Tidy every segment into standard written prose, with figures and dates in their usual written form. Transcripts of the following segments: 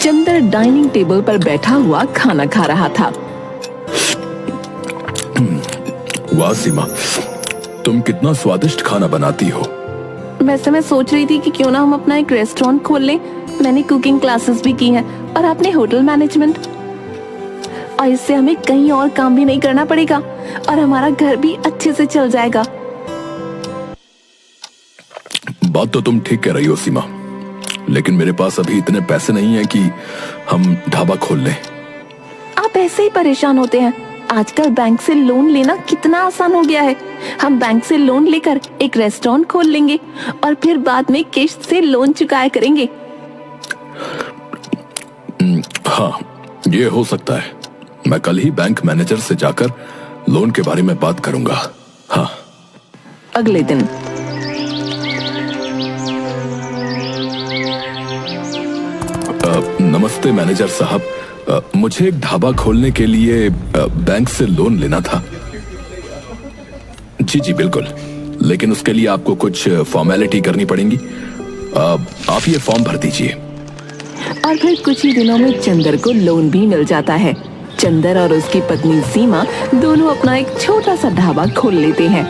Chandar dining table पर बैठा हुआ खाना खा रहा था। वाह सीमा, तुम कितना स्वादिष्ट खाना बनाती हो। वैसे मैं सोच रही थी कि क्यों ना हम अपना एक रेस्टोरेंट खोल लें। मैंने कुकिंग क्लासेस भी की हैं और आपने होटल मैनेजमेंट, और इससे हमें कहीं और काम भी नहीं करना पड़ेगा और हमारा घर भी अच्छे से चल जाएगा। बात तो तुम ठीक कह रही हो सीमा, लेकिन मेरे पास अभी इतने पैसे नहीं हैं कि हम ढाबा खोल लें। आप ऐसे ही परेशान होते हैं। आजकल बैंक से लोन लेना कितना आसान हो गया है। हम बैंक से लोन लेकर एक रेस्टोरेंट खोल लेंगे और फिर बाद में किश्त से लोन चुकाया करेंगे। हाँ, ये हो सकता है। मैं कल ही बैंक मैनेजर से जाकर लोन के बारे में बात करूंगा। हाँ। अगले दिन नमस्ते मैनेजर साहब, मुझे एक ढाबा खोलने के लिए बैंक से लोन लेना था। जी जी बिल्कुल, लेकिन उसके लिए आपको कुछ फॉर्मेलिटी करनी पड़ेंगी। आप ये फॉर्म भर दीजिए। और फिर कुछ ही दिनों में चंदर को लोन भी मिल जाता है। चंदर और उसकी पत्नी सीमा दोनों अपना एक छोटा सा ढाबा खोल लेते हैं।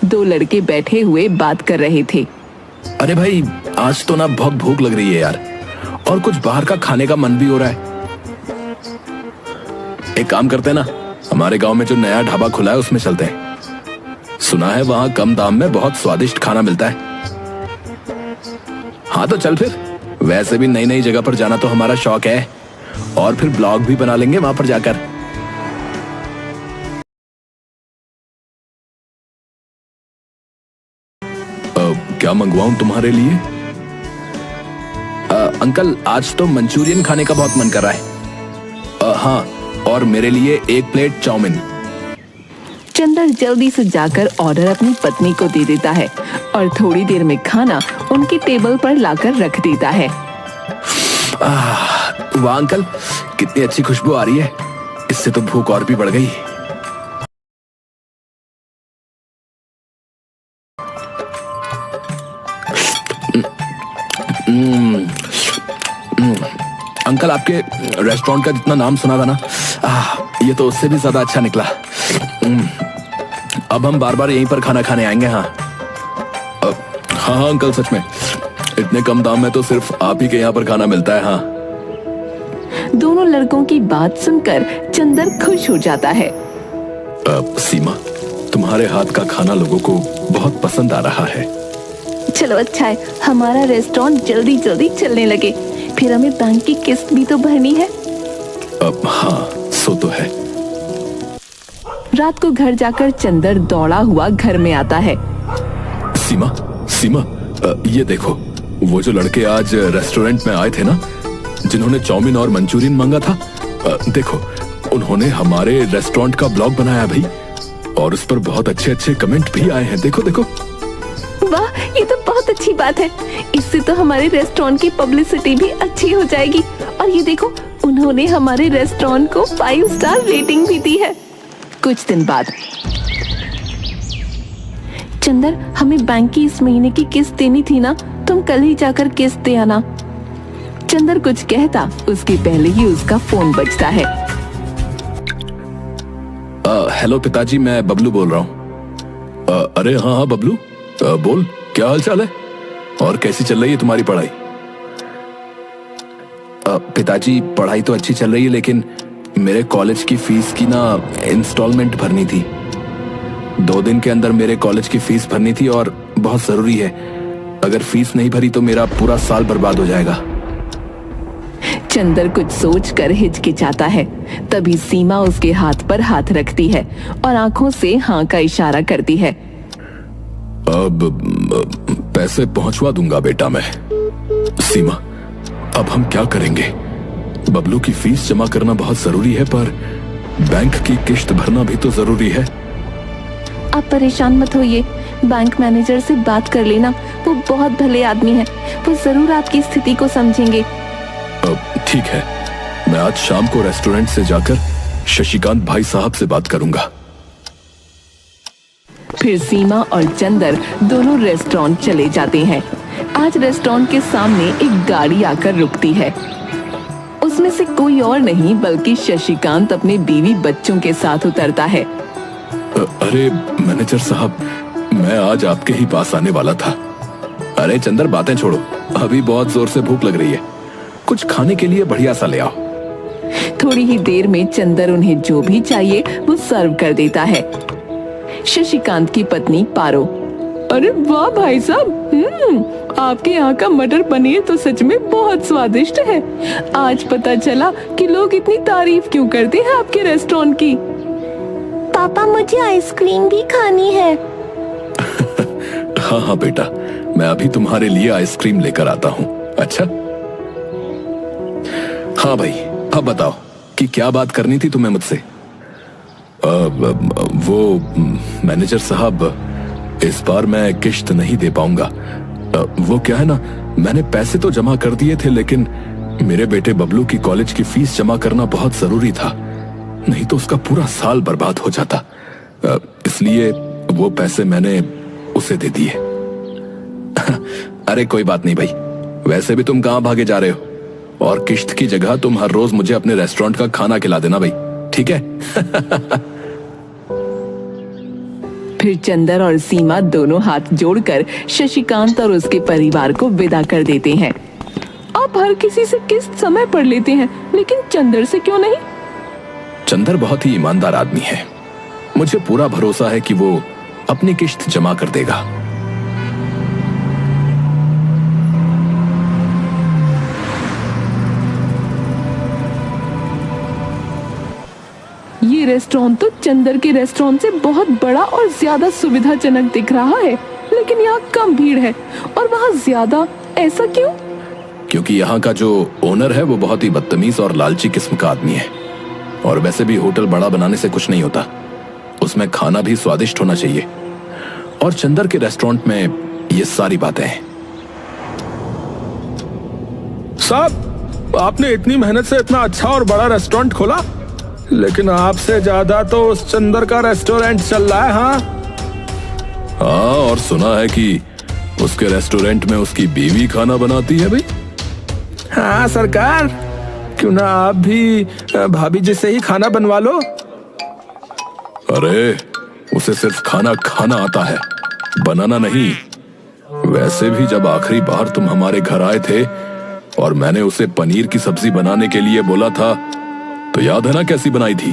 दो लड़के बैठे हुए बात कर रहे थे। अरे भाई, आज तो ना बहुत भूख लग रही है यार, और कुछ बाहर का खाने का मन भी हो रहा है। एक काम करते हैं ना, हमारे गांव में जो नया ढाबा खुला है उसमें चलते हैं। सुना है वहां कम दाम में बहुत स्वादिष्ट खाना मिलता है। हाँ तो चल फिर। वैसे भी नई नई जगह पर जाना तो हमारा शौक है, और फिर ब्लॉग भी बना लेंगे वहां पर जाकर। क्या मंगवाऊं तुम्हारे लिए? अंकल, आज तो मंचूरियन खाने का बहुत मन कर रहा है। हाँ, और मेरे लिए एक प्लेट चाउमीन। चंदर जल्दी से जाकर ऑर्डर अपनी पत्नी को दे देता है और थोड़ी देर में खाना उनकी टेबल पर लाकर रख देता है। वाह अंकल, कितनी अच्छी खुशबू आ रही है। इससे तो भूख और भी बढ़ गई। अंकल, आपके रेस्टोरेंट का जितना नाम सुना था ना, ये तो उससे भी ज्यादा अच्छा निकला। अब हम बार बार यहीं पर खाना खाने आएंगे। हाँ हाँ अंकल, सच में इतने कम दाम में तो सिर्फ आप ही के यहाँ पर खाना मिलता है। हाँ। दोनों लड़कों की बात सुनकर चंदर खुश हो जाता है। सीमा, तुम्हारे हाथ का खाना लोगों को बहुत पसंद आ रहा है। चलो अच्छा है, हमारा रेस्टोरेंट जल्दी जल्दी चलने लगे, फिर हमें बैंक की किस्त भी तो भरनी है। हाँ, सो तो है। रात को घर जाकर चंदर दौड़ा हुआ घर में आता है। सीमा, सीमा, ये देखो, वो जो लड़के आज रेस्टोरेंट में आए थे ना, जिन्होंने चाउमीन और मंचूरियन मांगा था, देखो उन्होंने हमारे रेस्टोरेंट का ब्लॉग बनाया भाई, और उस पर बहुत अच्छे अच्छे कमेंट भी आए हैं। देखो देखो। वाह, ये तो बहुत अच्छी बात है। इससे तो हमारे रेस्टोरेंट की पब्लिसिटी भी अच्छी हो जाएगी। और ये देखो, उन्होंने हमारे रेस्टोरेंट को 5 स्टार रेटिंग भी दी है। कुछ दिन बाद, चंदर, हमें बैंक की इस महीने की किस्त देनी थी ना, तुम कल ही जाकर किस्त दे आना। चंदर कुछ कहता उसके पहले ही उसका फोन बजता है। हेलो पिताजी, मैं बबलू बोल रहा हूँ। अरे हाँ हाँ बबलू, बोल, क्या हाल चाल है और कैसी चल रही है तुम्हारी पढ़ाई? पिताजी, पढ़ाई तो अच्छी चल रही है, लेकिन मेरे कॉलेज की फीस की ना इंस्टॉलमेंट भरनी थी। 2 दिन के अंदर मेरे कॉलेज की फीस भरनी थी और बहुत जरूरी है। अगर फीस नहीं भरी तो मेरा पूरा साल बर्बाद हो जाएगा। चंदर कुछ सोचकर हिचकिचाता है। तभी सीमा उसके हाथ पर हाथ रखती है और आंखों से हाँ का इशारा करती है। अब पैसे पहुंचवा दूंगा बेटा मैं। सीमा, अब हम क्या करेंगे? बबलू की फीस जमा करना बहुत जरूरी है, पर बैंक की किश्त भरना भी तो जरूरी है। आप परेशान मत होइए, बैंक मैनेजर से बात कर लेना, वो बहुत भले आदमी हैं, वो जरूर आपकी स्थिति को समझेंगे। ठीक है, मैं आज शाम को रेस्टोरेंट से जाकर शशिकांत भाई साहब से बात करूंगा। फिर सीमा और चंदर दोनों रेस्टोरेंट चले जाते हैं। आज रेस्टोरेंट के सामने एक गाड़ी आकर रुकती है। उसमें से कोई और नहीं बल्कि शशिकांत अपने बीवी बच्चों के साथ उतरता है। अरे मैनेजर साहब, मैं आज आपके ही पास आने वाला था। अरे चंदर, बातें छोड़ो, अभी बहुत जोर से भूख लग रही है, कुछ खाने के लिए बढ़िया सा ले आओ। थोड़ी ही देर में चंदर उन्हें जो भी चाहिए वो सर्व कर देता है। शशिकांत की पत्नी पारो, अरे वाह भाई साहब, आपके यहाँ का मटर पनीर तो सच में बहुत स्वादिष्ट है। आज पता चला कि लोग इतनी तारीफ क्यों करते हैं आपके रेस्टोरेंट की। पापा, मुझे आइसक्रीम भी खानी है। हाँ हाँ बेटा, मैं अभी तुम्हारे लिए आइसक्रीम लेकर आता हूँ। अच्छा हाँ भाई, अब बताओ कि क्या बात करनी थी तुम्हें मुझसे। वो मैनेजर साहब, इस बार मैं किश्त नहीं दे पाऊंगा। वो क्या है ना, मैंने पैसे तो जमा कर दिए थे, लेकिन मेरे बेटे बबलू की कॉलेज की फीस जमा करना बहुत जरूरी था, नहीं तो उसका पूरा साल बर्बाद हो जाता। इसलिए वो पैसे मैंने उसे दे दिए। अरे कोई बात नहीं भाई, वैसे भी तुम कहां भागे जा रहे हो, और किश्त की जगह तुम हर रोज मुझे अपने रेस्टोरेंट का खाना खिला देना भाई, ठीक है? फिर चंदर और सीमा दोनों हाथ जोड़कर शशिकांत और उसके परिवार को विदा कर देते हैं। आप हर किसी से किस्त समय पर लेते हैं, लेकिन चंदर से क्यों नहीं? चंदर बहुत ही ईमानदार आदमी है, मुझे पूरा भरोसा है कि वो अपनी किश्त जमा कर देगा। ये रेस्टोरेंट तो चंदर के रेस्टोरेंट से बहुत बड़ा और ज्यादा सुविधाजनक दिख रहा है, लेकिन यहाँ कम भीड़ है और वहाँ ज्यादा। ऐसा क्यों? क्योंकि यहाँ का जो ओनर है वो बहुत ही बदतमीज और लालची किस्म का आदमी है। और वैसे भी होटल बड़ा बनाने से कुछ नहीं होता, उसमें खाना भी स्वादिष्ट होना चाहिए, और चंदर के रेस्टोरेंट में ये सारी बातें हैं। साहब, आपने इतनी मेहनत से इतना अच्छा और बड़ा रेस्टोरेंट खोला, लेकिन आपसे ज्यादा तो उस चंदर का रेस्टोरेंट चल रहा है। हाँ, और सुना है कि उसके रेस्टोरेंट में उसकी बीवी खाना बनाती है भाई। हाँ सरकार, क्यों ना आप भी भाभी जी से ही खाना बनवा लो। अरे उसे सिर्फ खाना खाना आता है, बनाना नहीं। वैसे भी जब आखिरी बार तुम हमारे घर आए थे और मैंने उसे पनीर की सब्जी बनाने के लिए बोला था, तो याद है ना कैसी बनाई थी?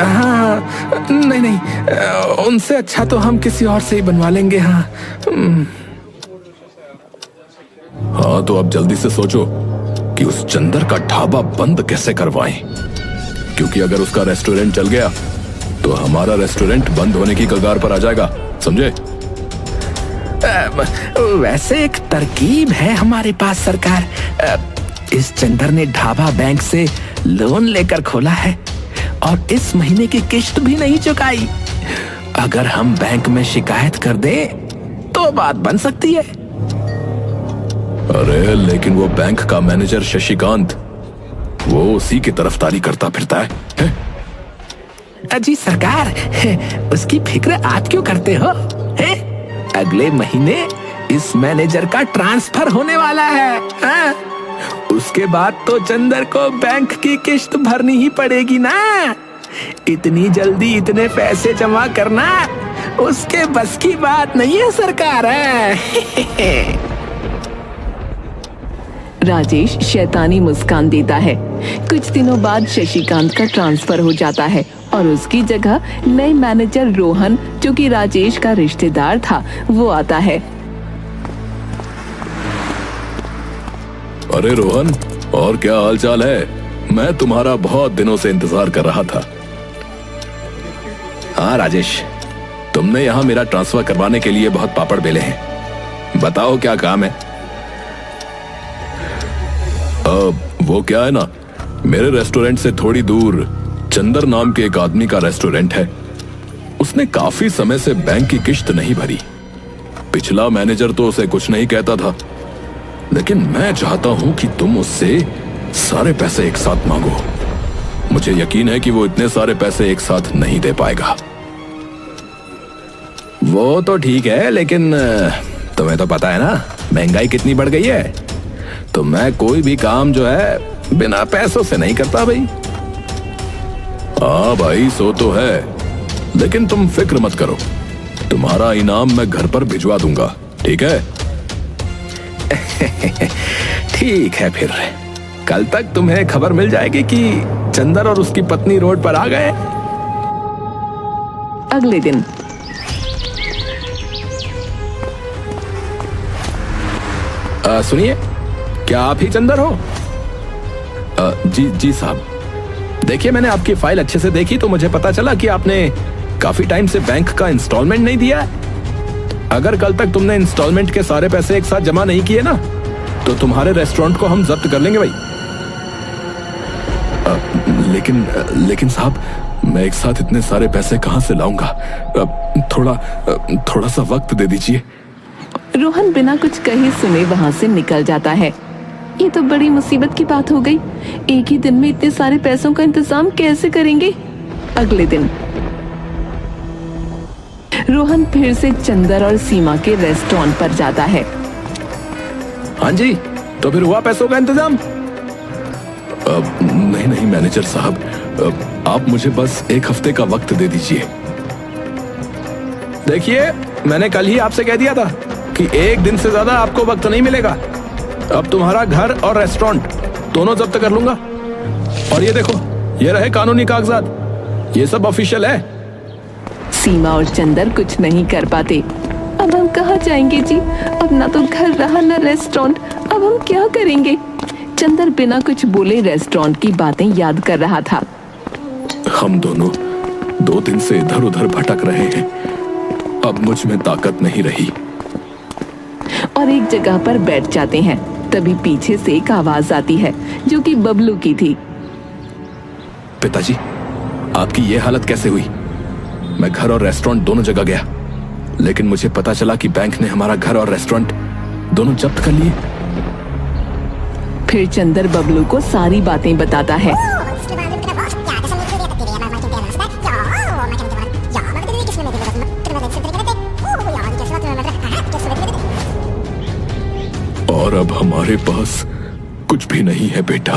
हाँ, नहीं, उनसे अच्छा तो हम किसी और से ही बनवा लेंगे। हाँ हाँ, तो अब जल्दी से सोचो कि उस चंदर का ढाबा बंद कैसे करवाएं, क्योंकि अगर उसका रेस्टोरेंट चल गया तो हमारा रेस्टोरेंट बंद होने की कगार पर आ जाएगा, समझे? वैसे एक तरकीब है हमारे पास सरकार। इस चंदर ने ढाबा बैंक से लोन लेकर खोला है और इस महीने की किश्त भी नहीं चुकाई। अगर हम बैंक में शिकायत कर दें तो बात बन सकती है। अरे लेकिन वो बैंक का मैनेजर शशिकांत, वो उसी की तरफदारी करता फिरता है? जी सरकार, उसकी फिक्र आप क्यों करते हो? अगले महीने इस मैनेजर का ट्रांसफर होने वाला है। हाँ? उसके बाद तो चंदर को बैंक की किश्त भरनी ही पड़ेगी ना। इतनी जल्दी इतने पैसे जमा करना उसके बस की बात नहीं है सरकार। राजेश शैतानी मुस्कान देता है। कुछ दिनों बाद शशिकांत का ट्रांसफर हो जाता है और उसकी जगह नए मैनेजर रोहन, जो कि राजेश का रिश्तेदार था, वो आता है। अरे रोहन, और क्या हाल चाल है? मैं तुम्हारा बहुत दिनों से इंतजार कर रहा था। हाँ राजेश, तुमने यहाँ मेरा ट्रांसफर करवाने के लिए बहुत पापड़ बेले हैं, बताओ क्या काम है? वो क्या है ना, मेरे रेस्टोरेंट से थोड़ी दूर चंदर नाम के एक आदमी का रेस्टोरेंट है। उसने काफी समय से बैंक की किश्त नहीं भरी। पिछला मैनेजर तो उसे कुछ नहीं कहता था, लेकिन मैं चाहता हूं कि तुम उससे सारे पैसे एक साथ मांगो। मुझे यकीन है कि वो इतने सारे पैसे एक साथ नहीं दे पाएगा। वो तो ठीक है, लेकिन तुम्हें तो पता है ना महंगाई कितनी बढ़ गई है। तो मैं कोई भी काम जो है बिना पैसों से नहीं करता भाई। हाँ भाई, सो तो है, लेकिन तुम फिक्र मत करो, तुम्हारा इनाम मैं घर पर भिजवा दूंगा, ठीक है? ठीक है, फिर कल तक तुम्हें खबर मिल जाएगी कि चंदर और उसकी पत्नी रोड पर आ गए। अगले दिन सुनिए, क्या आप ही चंदर हो? जी जी साहब। देखिए, मैंने आपकी फाइल अच्छे से देखी तो मुझे पता चला कि आपने काफी टाइम से बैंक का इंस्टॉलमेंट नहीं दिया है। अगर कल तक तुमने इंस्टॉलमेंट के सारे पैसे एक साथ जमा नहीं किए ना, तो तुम्हारे रेस्टोरेंट को हम जब्त कर लेंगे भाई। लेकिन साहब, मैं एक साथ इतने सारे पैसे कहां से लाऊंगा? थोड़ा सा वक्त दे दीजिए। रोहन बिना कुछ कहे सुने वहां से निकल जाता है। ये तो बड़ी मुसीबत की बात हो गई। एक ही दिन में इतने सारे पैसों का इंतजाम कैसे करेंगे? अगले दिन रोहन फिर से चंदर और सीमा के रेस्टोरेंट पर जाता है। हाँ जी, तो फिर हुआ पैसों का इंतजाम? नहीं मैनेजर साहब, आप मुझे बस एक हफ्ते का वक्त दे दीजिए। देखिए, मैंने कल ही आपसे कह दिया था कि एक दिन से ज्यादा आपको वक्त नहीं मिलेगा। अब तुम्हारा घर और रेस्टोरेंट दोनों जब्त कर लूंगा। और ये देखो, ये रहे कानूनी कागजात, ये सब ऑफिशियल है। सीमा और चंदर कुछ नहीं कर पाते। अब हम कहाँ जाएंगे जी? अब ना तो घर रहा ना रेस्टोरेंट, अब हम क्या करेंगे? चंदर बिना कुछ बोले रेस्टोरेंट की बातें याद कर रहा था। हम दोनों 2 दिन से इधर उधर भटक रहे हैं, अब मुझ में ताकत नहीं रही। और एक जगह पर बैठ जाते हैं। तभी पीछे से एक आवाज आती है जो कि बबलू की थी। पिताजी, आपकी ये हालत कैसे हुई? मैं घर और रेस्टोरेंट दोनों जगह गया, लेकिन मुझे पता चला कि बैंक ने हमारा घर और रेस्टोरेंट दोनों जब्त कर लिए। फिर चंदर बबलू को सारी बातें बताता है। और अब हमारे पास कुछ भी नहीं है बेटा।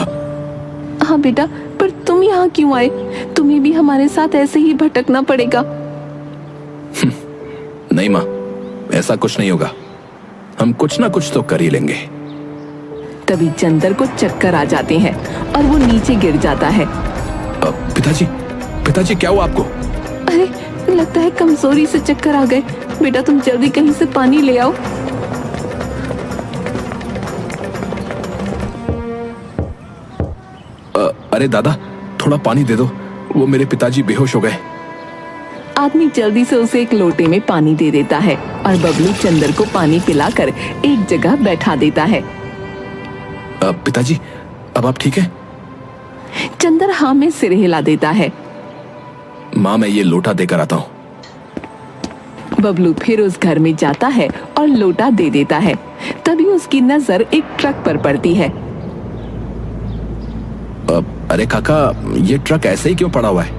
हाँ बेटा, पर तुम यहाँ क्यों आए? तुम्हें भी हमारे साथ ऐसे ही भटकना पड़ेगा। नहीं माँ, ऐसा कुछ नहीं होगा, हम कुछ ना कुछ तो कर ही लेंगे। तभी चंदर को चक्कर आ जाते हैं और वो नीचे गिर जाता है। पिताजी क्या हुआ आपको? अरे, लगता है कमजोरी से चक्कर आ गए। बेटा तुम जल्दी कहीं से पानी ले आओ। अरे दादा, थोड़ा पानी दे दो, वो मेरे पिताजी बेहोश हो गए। आदमी जल्दी से उसे एक लोटे में पानी दे देता है और बबलू चंदर को पानी पिलाकर एक जगह बैठा देता है। पिताजी, अब आप ठीक हैं? चंदर हाँ में सिर हिला देता है। माँ, मैं ये लोटा देकर आता हूँ। बबलू फिर उस घर में जाता है और लोटा दे देता है। तभी उसकी नजर एक ट्रक पर पड़ती है। अरे काका, ये ट्रक ऐसे ही क्यों पड़ा हुआ है?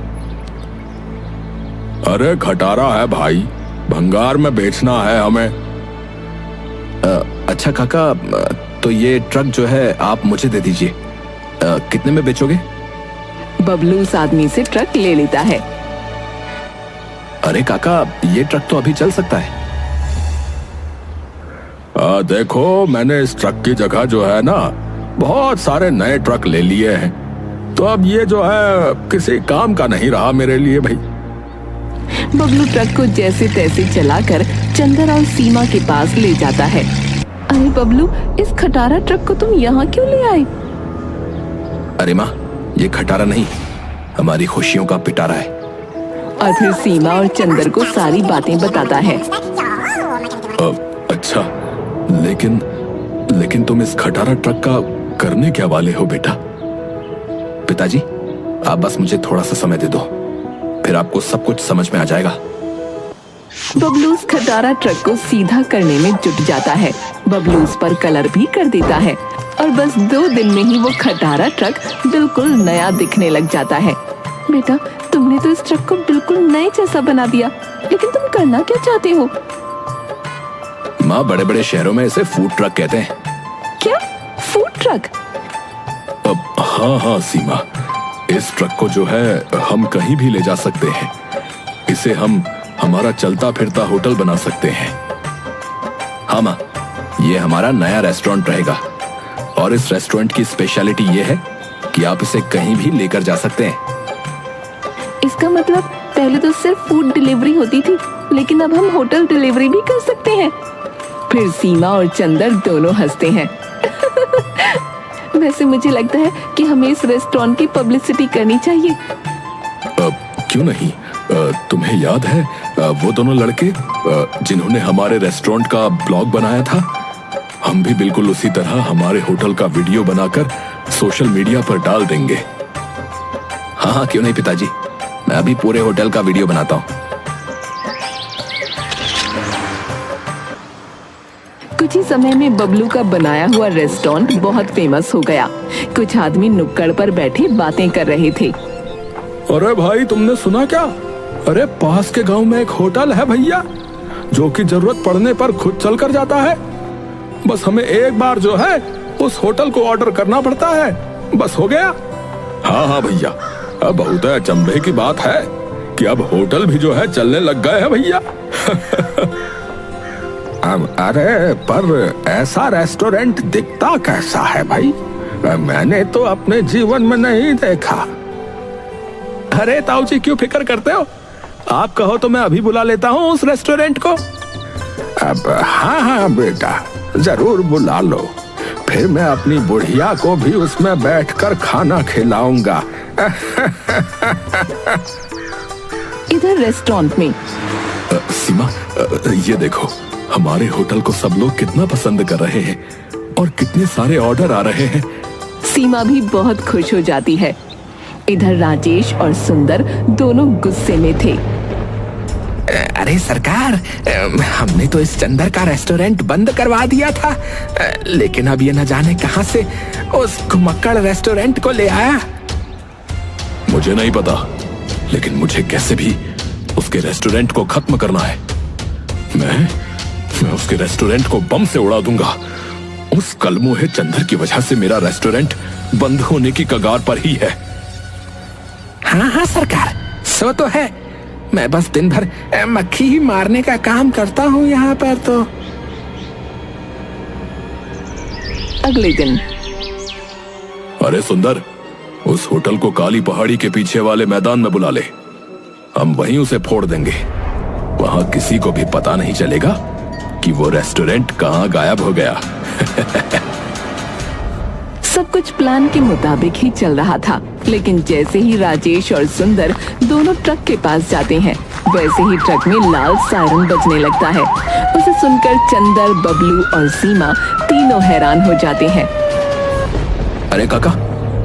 अरे खटारा है भाई, भंगार में बेचना है हमें। अच्छा काका, तो ये ट्रक जो है आप मुझे दे दीजिए। कितने में बेचोगे? बबलू उस आदमी से ट्रक ले लेता है। अरे काका, ये ट्रक तो अभी चल सकता है। देखो, मैंने इस ट्रक की जगह जो है ना, बहुत सारे नए ट्रक ले लिए हैं, तो अब ये जो है किसी काम का नहीं रहा मेरे लिए भाई। बबलू ट्रक को जैसे तैसे चलाकर चंदर और सीमा के पास ले जाता है। अरे बबलू, इस खटारा ट्रक को तुम यहाँ क्यों ले आए? अरे माँ, ये खटारा नहीं, हमारी खुशियों का पिटारा है। और फिर सीमा और चंदर को सारी बातें बताता है। अच्छा, लेकिन तुम इस खटारा ट्रक का करने क्या वाले हो बेटा? पिताजी, आप बस मुझे थोड़ा सा समय दे दो, फिर आपको सब कुछ समझ में आ जाएगा। बबलू उस खटारा ट्रक को सीधा करने में जुट जाता है। बबलू उस पर कलर भी कर देता है और बस 2 दिन में ही वो खटारा ट्रक बिल्कुल नया दिखने लग जाता है। बेटा, तुमने तो इस ट्रक को बिल्कुल नए जैसा बना दिया, लेकिन तुम करना क्या चाहते हो? माँ, बड़े बड़े शहरों में इसे फूड ट्रक कहते हैं। क्या? Food truck? हाँ हाँ सीमा, इस ट्रक को जो है हम कहीं भी ले जा सकते हैं। इसे हम हमारा चलता फिरता होटल बना सकते हैं। हाँ माँ, ये हमारा नया रेस्टोरेंट रहेगा और इस रेस्टोरेंट की स्पेशलिटी ये है कि आप इसे कहीं भी लेकर जा सकते हैं। इसका मतलब पहले तो सिर्फ फूड डिलीवरी होती थी, लेकिन अब हम होटल डिलीवरी भी कर सकते हैं। फिर सीमा और चंदर दोनों हंसते हैं। वैसे मुझे लगता है कि हमें इस रेस्टोरेंट की पब्लिसिटी करनी चाहिए। क्यों नहीं? तुम्हें याद है वो दोनों लड़के जिन्होंने हमारे रेस्टोरेंट का ब्लॉग बनाया था? हम भी बिल्कुल उसी तरह हमारे होटल का वीडियो बनाकर सोशल मीडिया पर डाल देंगे। हाँ हाँ, क्यों नहीं पिताजी, मैं अभी पूरे होटल का वीडियो बनाता हूँ। कुछ ही समय में बबलू का बनाया हुआ रेस्टोरेंट बहुत फेमस हो गया। कुछ आदमी नुक्कड़ पर बैठे बातें कर रहे थे। अरे भाई, तुमने सुना क्या? अरे पास के गांव में एक होटल है भैया, जो कि जरूरत पड़ने पर खुद चल कर जाता है। बस हमें एक बार जो है उस होटल को ऑर्डर करना पड़ता है, बस हो गया। हाँ हाँ भैया, अब बहुत अचंभे की बात है कि अब होटल भी जो है चलने लग गए हैं भैया। अरे पर ऐसा रेस्टोरेंट दिखता कैसा है भाई? मैंने तो अपने जीवन में नहीं देखा। अरे ताऊ जी, क्यों फिक्र करते हो? आप कहो तो मैं अभी बुला लेता हूँ उस रेस्टोरेंट को। अब हाँ हाँ बेटा, जरूर बुला लो। फिर मैं अपनी बुढ़िया को भी उसमें बैठकर खाना खिलाऊंगा। इधर रेस्टोरेंट में सीमा, ये देखो, हमारे होटल को सब लोग कितना पसंद कर रहे हैं और कितने सारे ऑर्डर आ रहे हैं। सीमा भी बहुत खुश हो जाती है। इधर राजेश और सुंदर दोनों गुस्से में थे। अरे सरकार, हमने तो इस चंदर का रेस्टोरेंट बंद करवा दिया था, लेकिन अब ये न जाने कहां से उस घुमक्कड़ रेस्टोरेंट को ले आया। मुझे नहीं पता, लेकिन मुझे कैसे भी उसके रेस्टोरेंट को खत्म करना है। मैं उसके रेस्टोरेंट को बम से उड़ा दूंगा। उस कलमुहे चंदर की वजह से मेरा रेस्टोरेंट बंद होने की कगार पर ही है। हाँ हाँ सरकार, सो तो है। मैं बस दिन भर मक्खी ही मारने का काम करता हूँ यहाँ पर तो। अगले दिन अरे सुंदर, उस होटल को काली पहाड़ी के पीछे वाले मैदान में बुला ले। हम वहीं उसे फोड़ देंगे। वहां किसी को भी पता नहीं चलेगा कि वो रेस्टोरेंट कहां गायब हो गया। सब कुछ प्लान के मुताबिक ही चल रहा था, लेकिन जैसे ही राजेश और सुंदर दोनों ट्रक के पास जाते हैं, वैसे ही ट्रक में लाल सायरन बजने लगता है। उसे सुनकर चंदर, बबलू और सीमा तीनों हैरान हो जाते हैं। अरे काका,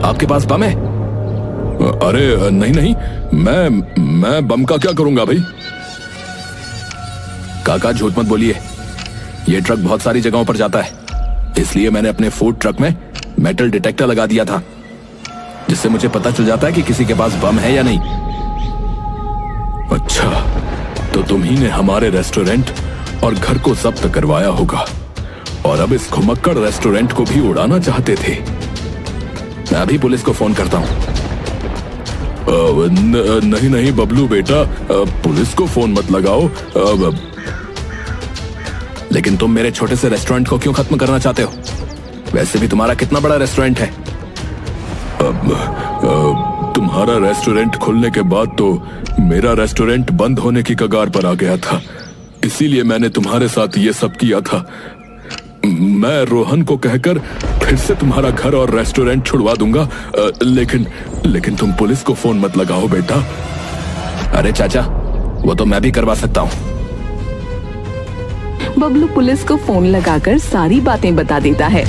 आपके पास बम है? अरे नहीं नहीं, मैं बम का क्या करूंगा भाई? काका झूठ मत बोलिए, ये ट्रक बहुत सारी जगहों पर जाता है, इसलिए मैंने अपने फूड ट्रक में मेटल डिटेक्टर लगा दिया था, जिससे मुझे पता चल जाता है कि किसी के पास बम है या नहीं। अच्छा, तो तुम ही ने हमारे रेस्टोरेंट और घर को जब्त करवाया होगा और अब इस घुमक्कड़ रेस्टोरेंट को भी उड़ाना चाहते थे। मैं अभी पुलिस को फोन करता हूँ। नहीं नहीं बबलू बेटा, पुलिस को फोन मत लगाओ। लेकिन तुम मेरे छोटे से रेस्टोरेंट को क्यों खत्म करना चाहते हो? वैसे भी तुम्हारा कितना बड़ा रेस्टोरेंट है। तुम्हारा रेस्टोरेंट खुलने के बाद तो मेरा रेस्टोरेंट बंद होने की कगार पर आ गया था, इसीलिए मैंने तुम्हारे साथ ये सब किया था। मैं रोहन को कहकर फिर से तुम्हारा घर और रेस्टोरेंट छुड़वा दूंगा, लेकिन तुम पुलिस को फोन मत लगाओ बेटा। अरे चाचा, वो तो मैं भी करवा सकता हूँ। बबलू पुलिस को फोन लगाकर सारी बातें बता देता है।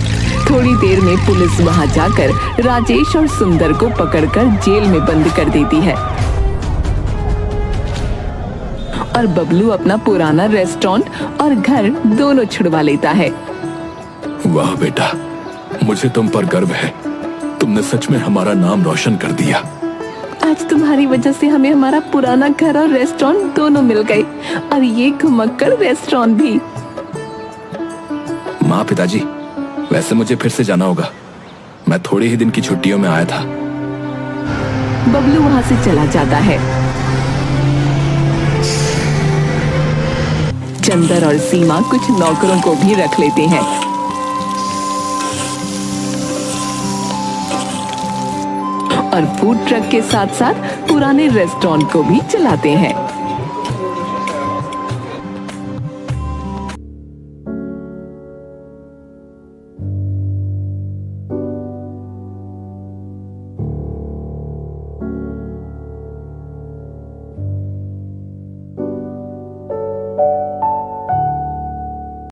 थोड़ी देर में पुलिस वहां जाकर राजेश और सुंदर को पकड़कर जेल में बंद कर देती है और बबलू अपना पुराना रेस्टोरेंट और घर दोनों छुड़वा लेता है। वाह बेटा, मुझे तुम पर गर्व है। तुमने सच में हमारा नाम रोशन कर दिया। आज तुम्हारी वजह से हमें हमारा पुराना घर और रेस्टोरेंट दोनों मिल गए और ये घुमक्कड़ रेस्टोरेंट भी। माँ, पिताजी, वैसे मुझे फिर से जाना होगा, मैं थोड़े ही दिन की छुट्टियों में आया था। बबलू वहां से चला जाता है। चंदर और सीमा कुछ नौकरों को भी रख लेते हैं और फूड ट्रक के साथ साथ पुराने रेस्टोरेंट को भी चलाते हैं।